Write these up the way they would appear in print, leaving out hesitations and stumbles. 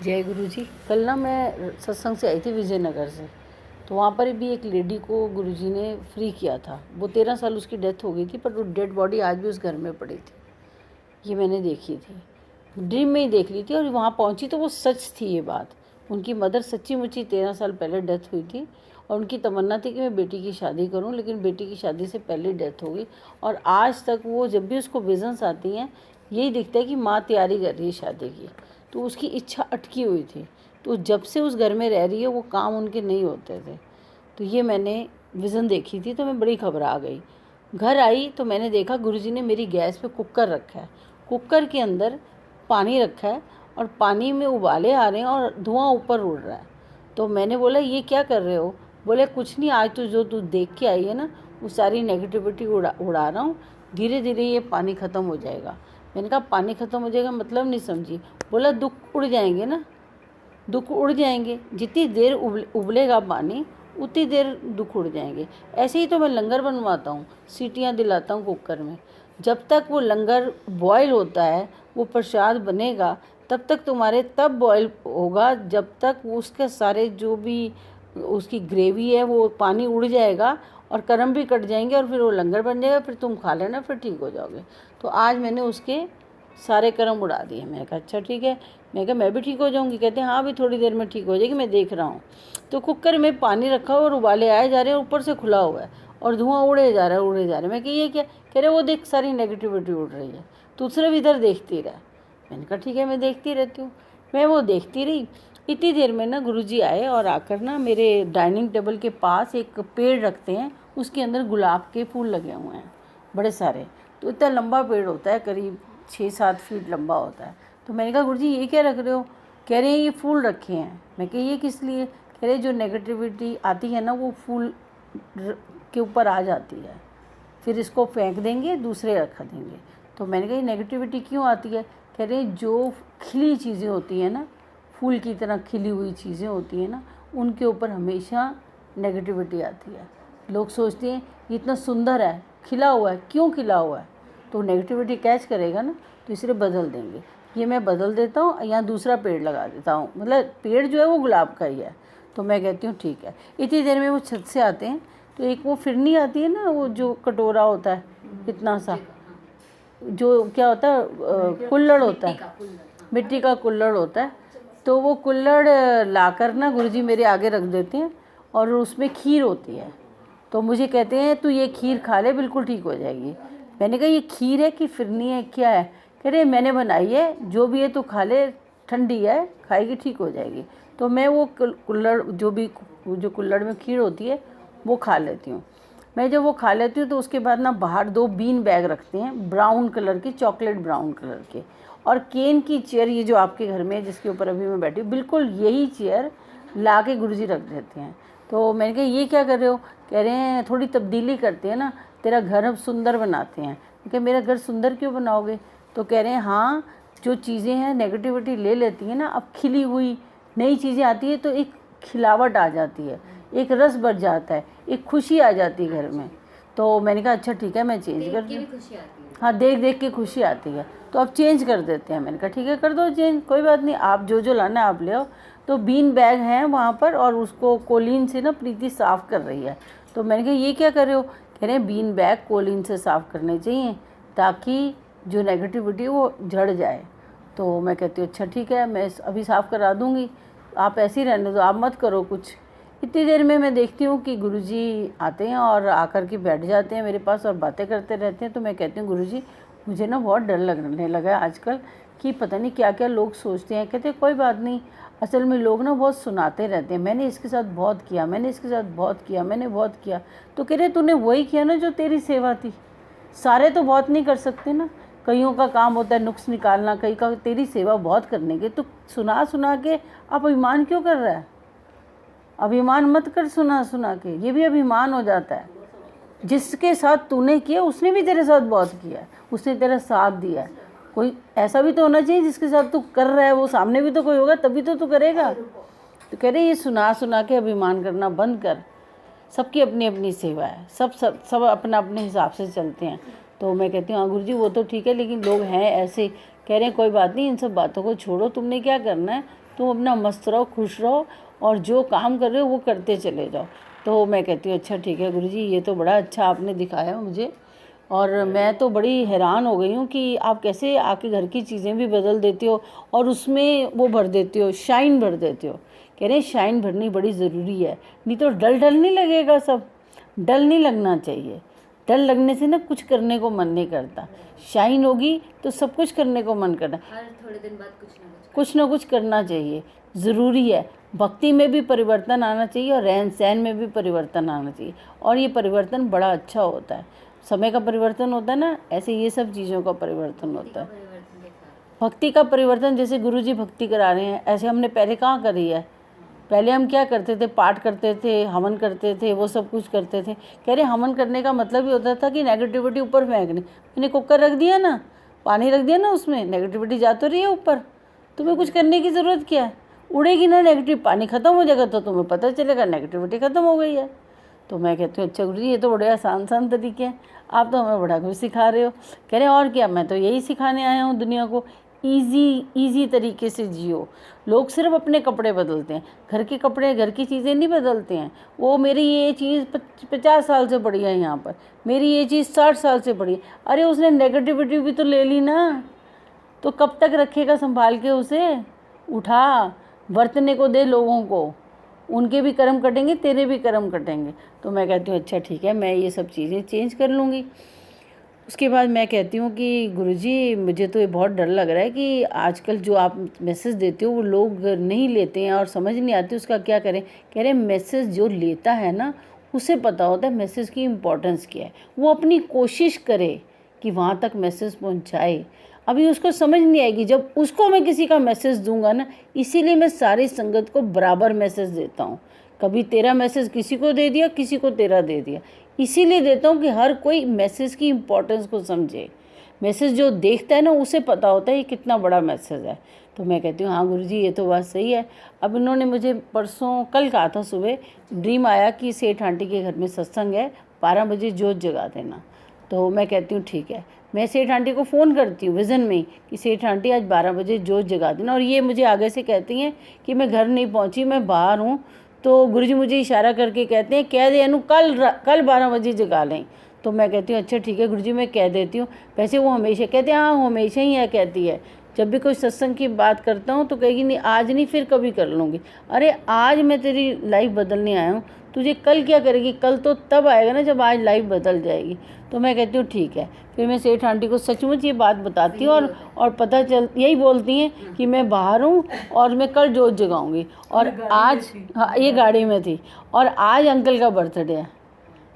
जय गुरु जी। कल ना मैं सत्संग से आई थी विजयनगर से, तो वहाँ पर भी एक लेडी को गुरुजी ने फ्री किया था। वो 13 साल उसकी डेथ हो गई थी, पर वो डेड बॉडी आज भी उस घर में पड़ी थी। ये मैंने देखी थी, ड्रीम में ही देख ली थी, और वहाँ पहुँची तो वो सच थी ये बात। उनकी मदर सच्ची मुच्ची 13 साल पहले डेथ हुई थी, और उनकी तमन्ना थी कि मैं बेटी की शादी करूं, लेकिन बेटी की शादी से पहले डेथ हो गई। और आज तक वो जब भी उसको विजन्स आती हैं, यही दिखता है कि माँ तैयारी कर रही है शादी की। तो उसकी इच्छा अटकी हुई थी, तो जब से उस घर में रह रही है वो काम उनके नहीं होते थे। तो ये मैंने विज़न देखी थी, तो मैं बड़ी घबरा गई। घर आई तो मैंने देखा गुरुजी ने मेरी गैस पे कुकर रखा है, कुकर के अंदर पानी रखा है, और पानी में उबाले आ रहे हैं और धुआं ऊपर उड़ रहा है। तो मैंने बोला ये क्या कर रहे हो? बोले कुछ नहीं, आज तो जो तू देख के आई है ना, वो सारी नेगेटिविटी उड़ा रहा हूँ, धीरे धीरे ये पानी ख़त्म हो जाएगा। मैंने कहा पानी ख़त्म हो जाएगा मतलब नहीं समझी। बोला दुख उड़ जाएंगे ना, दुख उड़ जाएंगे, जितनी देर उबलेगा पानी उतनी देर दुख उड़ जाएंगे। ऐसे ही तो मैं लंगर बनवाता हूँ, सीटियाँ दिलाता हूँ कुकर में। जब तक वो लंगर बॉयल होता है, वो प्रसाद बनेगा, तब तक तुम्हारे तब बॉयल होगा जब तक उसके सारे जो भी उसकी ग्रेवी है वो पानी उड़ जाएगा और कर्म भी कट जाएंगे, और फिर वो लंगर बन जाएगा, फिर तुम खा लेना, फिर ठीक हो जाओगे। तो आज मैंने उसके सारे कर्म उड़ा दिए। मैंने कहा अच्छा ठीक है, मैं कहा मैं भी ठीक हो जाऊंगी। कहते हैं हाँ अभी थोड़ी देर में ठीक हो जाएगी, मैं देख रहा हूँ। तो कुकर में पानी रखा हुआ और उबाले आए जा रहे हैं, ऊपर से खुला हुआ है और धुआं उड़े जा रहा है उड़े जा रहा है। मैं कहा ये क्या? कह रहे वो देख सारी नेगेटिविटी उड़ रही है, तो सिर्फ इधर देखती रहा। मैंने कहा ठीक है मैं देखती रहती हूँ। मैं वो देखती रही। इतनी देर में ना गुरुजी आए और आकर ना मेरे डाइनिंग टेबल के पास एक पेड़ रखते हैं, उसके अंदर गुलाब के फूल लगे हुए हैं बड़े सारे। तो इतना लंबा पेड़ होता है, करीब 6-7 फीट लंबा होता है। तो मैंने कहा गुरुजी ये क्या रख रहे हो? कह रहे हैं ये फूल रखे हैं। मैं कहा ये किस लिए? कह रहे जो नेगेटिविटी आती है ना वो फूल के ऊपर आ जाती है, फिर इसको फेंक देंगे, दूसरे रख देंगे। तो मैंने कहा ये नेगेटिविटी क्यों आती है? कह रहे जो खिली चीज़ें होती हैं ना, फूल की तरह खिली हुई चीज़ें होती हैं ना, उनके ऊपर हमेशा नेगेटिविटी आती है। लोग सोचते हैं ये इतना सुंदर है, खिला हुआ है, क्यों खिला हुआ है? तो नेगेटिविटी कैच करेगा ना, तो इसलिए बदल देंगे। ये मैं बदल देता हूँ, यहाँ दूसरा पेड़ लगा देता हूँ। मतलब पेड़ जो है वो गुलाब का ही है। तो मैं कहती हूँ ठीक है। इतनी देर में वो छत से आते हैं, तो एक वो फिरनी आती है ना, वो जो कटोरा होता है इतना सा, जो क्या होता है कुल्हड़ होता है, मिट्टी का कुल्हड़ होता है। तो वो कुल्हड़ लाकर ना गुरुजी मेरे आगे रख देते हैं, और उसमें खीर होती है। तो मुझे कहते हैं तू ये खीर खा ले, बिल्कुल ठीक हो जाएगी। मैंने कहा ये खीर है कि फिरनी है, क्या है? कह रहे मैंने बनाई है, जो भी है तू खा ले, ठंडी है, खाएगी ठीक हो जाएगी। तो मैं वो कुल्हड़ जो कुल्हड़ में खीर होती है वो खा लेती हूँ। मैं जब वो खा लेती हूँ तो उसके बाद ना बाहर 2 बीन बैग रखते हैं, ब्राउन कलर के, चॉकलेट ब्राउन कलर के। और केन की चेयर, ये जो आपके घर में है जिसके ऊपर अभी मैं बैठी हूँ, बिल्कुल यही चेयर ला के गुरुजी रख देते हैं। तो मैंने कहा ये क्या कर रहे हो? कह रहे हैं थोड़ी तब्दीली करते हैं ना, तेरा घर अब सुंदर बनाते हैं। कि मेरा घर सुंदर क्यों बनाओगे? तो कह रहे हैं हाँ जो चीज़ें हैं नेगेटिविटी ले लेती हैं ना, अब खिली हुई नई चीज़ें आती है तो एक खिलावट आ जाती है, एक रस बढ़ जाता है, एक खुशी आ जाती है घर में। तो मैंने कहा अच्छा ठीक है मैं चेंज कर दूँ। हाँ देख देख के खुशी आती है, तो अब चेंज कर देते हैं। मैंने कहा ठीक है कर दो चेंज, कोई बात नहीं, आप जो लाना है आप ले आओ। तो बीन बैग हैं वहाँ पर, और उसको कोलीन से ना प्रीति साफ़ कर रही है। तो मैंने कहा ये क्या कर रहे हो? कह रहे हैं बीन बैग कोलीन से साफ़ करने चाहिए ताकि जो नेगेटिविटी वो झड़ जाए। तो मैं कहती हूँ अच्छा ठीक है मैं अभी साफ़ करा दूँगी, आप ऐसे ही रहने दो, आप मत करो कुछ। इतनी देर में मैं देखती हूँ कि गुरुजी आते हैं और आकर के बैठ जाते हैं मेरे पास और बातें करते रहते हैं। तो मैं कहती हूँ गुरुजी मुझे ना बहुत डर लगने लगा है आजकल, कि पता नहीं क्या क्या लोग सोचते हैं। कहते कोई बात नहीं, असल में लोग ना बहुत सुनाते रहते हैं, मैंने इसके साथ बहुत किया, मैंने इसके साथ बहुत किया, मैंने बहुत किया। तो कह रहे तूने वही किया ना जो तेरी सेवा थी, सारे तो बहुत नहीं कर सकते ना, कईयों का काम होता है नुक्स निकालना, कई का तेरी सेवा बहुत करने के, तो सुना सुना के आप अभिमान क्यों कर रहा है? अभिमान मत कर सुना सुना के, ये भी अभिमान हो जाता है। जिसके साथ तूने किया उसने भी तेरे साथ बहुत किया है, उसने तेरा साथ दिया है। कोई ऐसा भी तो होना चाहिए जिसके साथ तू कर रहा है वो सामने भी तो कोई होगा, तभी तो तू करेगा। तो कह रहे ये सुना सुना के अभिमान करना बंद कर, सबकी अपनी अपनी सेवा है, सब अपना अपने हिसाब से चलते हैं। तो मैं कहती हूँ हाँ गुरुजी वो तो ठीक है, लेकिन लोग हैं ऐसे कह रहे हैं कोई बात नहीं, इन सब बातों को छोड़ो, तुमने क्या करना है, तुम अपना मस्त रहो, खुश रहो और जो काम कर रहे हो वो करते चले जाओ। तो मैं कहती हूँ अच्छा ठीक है गुरुजी, ये तो बड़ा अच्छा आपने दिखाया मुझे, और मैं तो बड़ी हैरान हो गई हूँ कि आप कैसे आके घर की चीज़ें भी बदल देते हो और उसमें वो भर देते हो, शाइन भर देते हो। कह रहे हैं शाइन भरनी बड़ी ज़रूरी है, नहीं तो डल डल नहीं लगेगा, सब डल नहीं लगना चाहिए। डल लगने से ना कुछ करने को मन नहीं करता, शाइन होगी तो सब कुछ करने को मन करता, हर थोड़े दिन बाद कुछ ना कुछ करना चाहिए, ज़रूरी है। भक्ति में भी परिवर्तन आना चाहिए और रहन सहन में भी परिवर्तन आना चाहिए, और ये परिवर्तन बड़ा अच्छा होता है। समय का परिवर्तन होता है ना, ऐसे ये सब चीज़ों का परिवर्तन होता है। भक्ति का परिवर्तन, जैसे गुरुजी भक्ति करा रहे हैं, ऐसे हमने पहले कहाँ करी है। पहले हम क्या करते थे, पाठ करते थे, हवन करते थे, वो सब कुछ करते थे। कह रहे हवन करने का मतलब ही होता था कि नेगेटिविटी ऊपर फेंकनी। मैंने कुकर रख दिया ना, पानी रख दिया ना, उसमें नेगेटिविटी जा तो रही है ऊपर, तुम्हें कुछ करने की ज़रूरत क्या है, उड़ेगी ना नेगेटिव, पानी ख़त्म हो जाएगा तो तुम्हें पता चलेगा नेगेटिविटी ख़त्म हो गई है। तो मैं कहती हूँ अच्छा गुरुजी, ये तो बड़े आसान तरीके हैं, आप तो हमें बड़ा कुछ सिखा रहे हो। कह रहे और क्या, मैं तो यही सिखाने आया हूँ दुनिया को, ईजी तरीके से जियो। लोग सिर्फ अपने कपड़े बदलते हैं, घर के कपड़े, घर की चीज़ें नहीं बदलते हैं। वो मेरी ये चीज़ 50 साल से पड़ी है यहाँ पर, मेरी ये चीज़ 60 साल से पड़ी है। अरे उसने नेगेटिविटी भी तो ले ली ना, तो कब तक रखेगा संभाल के उसे, उठा, बरतने को दे लोगों को, उनके भी कर्म कटेंगे, तेरे भी कर्म कटेंगे। तो मैं कहती हूँ अच्छा ठीक है, मैं ये सब चीज़ें चेंज कर लूँगी। उसके बाद मैं कहती हूँ कि गुरुजी मुझे तो ये बहुत डर लग रहा है कि आजकल जो आप मैसेज देते हो वो लोग नहीं लेते हैं और समझ नहीं आती उसका क्या करें। कह रहे मैसेज जो लेता है ना, उसे पता होता है मैसेज की इम्पोर्टेंस क्या है, वो अपनी कोशिश करे कि वहाँ तक मैसेज पहुँचाए। अभी उसको समझ नहीं आएगी जब उसको मैं किसी का मैसेज दूंगा ना, इसीलिए मैं सारी संगत को बराबर मैसेज देता हूँ। कभी तेरा मैसेज किसी को दे दिया, किसी को तेरा दे दिया, इसीलिए देता हूँ कि हर कोई मैसेज की इम्पोर्टेंस को समझे। मैसेज जो देखता है ना, उसे पता होता है ये कितना बड़ा मैसेज है। तो मैं कहती हूँ हाँ गुरुजी ये तो बात सही है। अब इन्होंने मुझे कल कहा था, सुबह ड्रीम आया कि सेठ आंटी के घर में सत्संग है, 12 बजे जोत जगा देना। तो मैं कहती हूँ ठीक है, मैं सेठ आंटी को फ़ोन करती हूँ विज़न में कि सेठ आंटी आज 12 बजे जोत जगा देना। और ये मुझे आगे से कहती हैं कि मैं घर नहीं पहुँची, मैं बाहर हूँ। तो गुरुजी मुझे इशारा करके कहते हैं कह दे अनु कल 12 बजे जगा लें। तो मैं कहती हूँ अच्छा ठीक है गुरुजी, मैं कह देती हूँ। वैसे वो हमेशा कहते हैं, हाँ हमेशा ही है कहती है, जब भी कोई सत्संग की बात करता हूँ तो कहेगी नहीं आज नहीं, फिर कभी कर लूँगी। अरे आज मैं तेरी लाइफ बदलने आया हूँ, तुझे कल क्या करेगी, कल तो तब आएगा ना जब आज लाइफ बदल जाएगी। तो मैं कहती हूँ ठीक है। फिर मैं सेठ आंटी को सचमुच ये बात बताती हूँ और पता चल यही बोलती हैं कि मैं बाहर हूँ और मैं कल जोत जगाऊंगी। और आज हाँ ये गाड़ी में थी, और आज अंकल का बर्थडे है।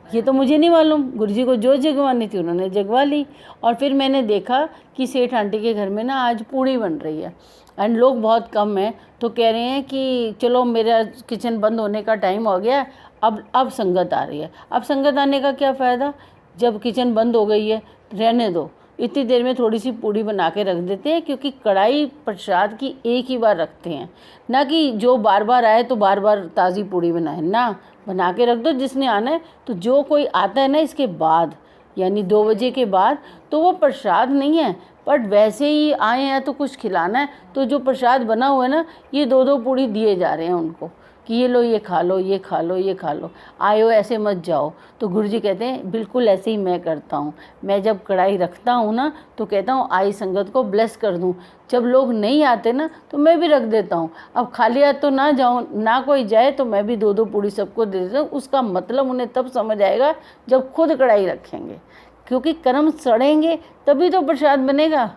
ये तो मुझे नहीं मालूम, गुरुजी को जो जगवानी थी उन्होंने जगवा ली। और फिर मैंने देखा कि सेठ आंटी के घर में ना आज पूड़ी बन रही है एंड लोग बहुत कम हैं। तो कह रहे हैं कि चलो मेरा किचन बंद होने का टाइम हो गया, अब संगत आ रही है। अब संगत आने का क्या फ़ायदा, जब किचन बंद हो गई है रहने दो, इतनी देर में थोड़ी सी पूड़ी बना के रख देते हैं, क्योंकि कढ़ाई प्रसाद की एक ही बार रखते हैं, ना कि जो बार बार आए तो बार बार ताज़ी पूड़ी बनाए ना, बना के रख दो जिसने आना है। तो जो कोई आता है ना इसके बाद, यानी 2 बजे के बाद, तो वो प्रसाद नहीं है, बट वैसे ही आए हैं तो कुछ खिलाना है। तो जो प्रसाद बना हुआ है ना, ये 2-2 पूड़ी दिए जा रहे हैं उनको कि ये लो, ये खा लो, ये खा लो, ये खा लो, आयो ऐसे मत जाओ। तो गुरुजी कहते हैं बिल्कुल ऐसे ही मैं करता हूँ। मैं जब कढ़ाई रखता हूँ ना तो कहता हूँ आई संगत को ब्लेस कर दूँ। जब लोग नहीं आते ना तो मैं भी रख देता हूँ। अब खाली हाथ तो ना जाऊँ, ना कोई जाए तो मैं भी 2-2 पूड़ी सबको दे देता हूँ। उसका मतलब उन्हें तब समझ आएगा जब खुद कढ़ाई रखेंगे, क्योंकि कर्म सड़ेंगे तभी तो प्रसाद बनेगा।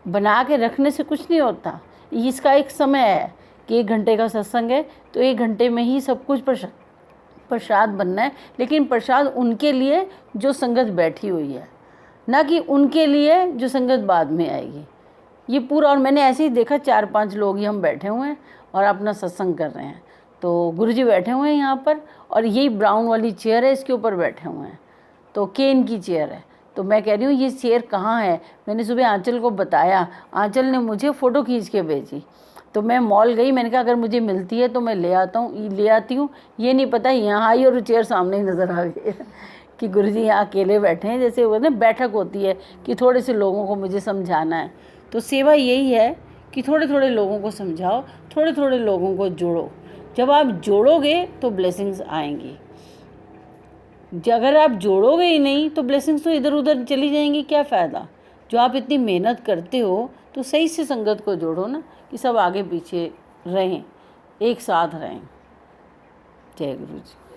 बना के रखने से कुछ नहीं होता। इसका एक समय है कि 1 घंटे का सत्संग है तो 1 घंटे में ही सब कुछ प्रसाद बनना है। लेकिन प्रसाद उनके लिए जो संगत बैठी हुई है, ना कि उनके लिए जो संगत बाद में आएगी। ये पूरा, और मैंने ऐसे ही देखा 4-5 लोग ही हम बैठे हुए हैं और अपना सत्संग कर रहे हैं। तो गुरुजी बैठे हुए हैं यहाँ पर, और यही ब्राउन वाली चेयर है, इसके ऊपर बैठे हुए हैं। तो केन की चेयर है। तो मैं कह रही हूँ ये चेयर कहाँ है। मैंने सुबह आंचल को बताया, आंचल ने मुझे फ़ोटो खींच के भेजी। तो मैं मॉल गई, मैंने कहा अगर मुझे मिलती है तो मैं ले आती हूँ। ये नहीं पता यहाँ आई और चेयर सामने ही नज़र आ गई। कि गुरुजी यहाँ अकेले बैठे हैं, जैसे वो ना बैठक होती है कि थोड़े से लोगों को मुझे समझाना है। तो सेवा यही है कि थोड़े थोड़े लोगों को समझाओ, थोड़े थोड़े लोगों को जोड़ो। जब आप जोड़ोगे तो ब्लेसिंग्स आएंगी। अगर आप जोड़ोगे ही नहीं तो ब्लेसिंग्स तो इधर उधर चली जाएंगी, क्या फ़ायदा। जो आप इतनी मेहनत करते हो तो सही से संगत को जोड़ो ना, कि सब आगे पीछे रहें, एक साथ रहें। जय गुरु जी।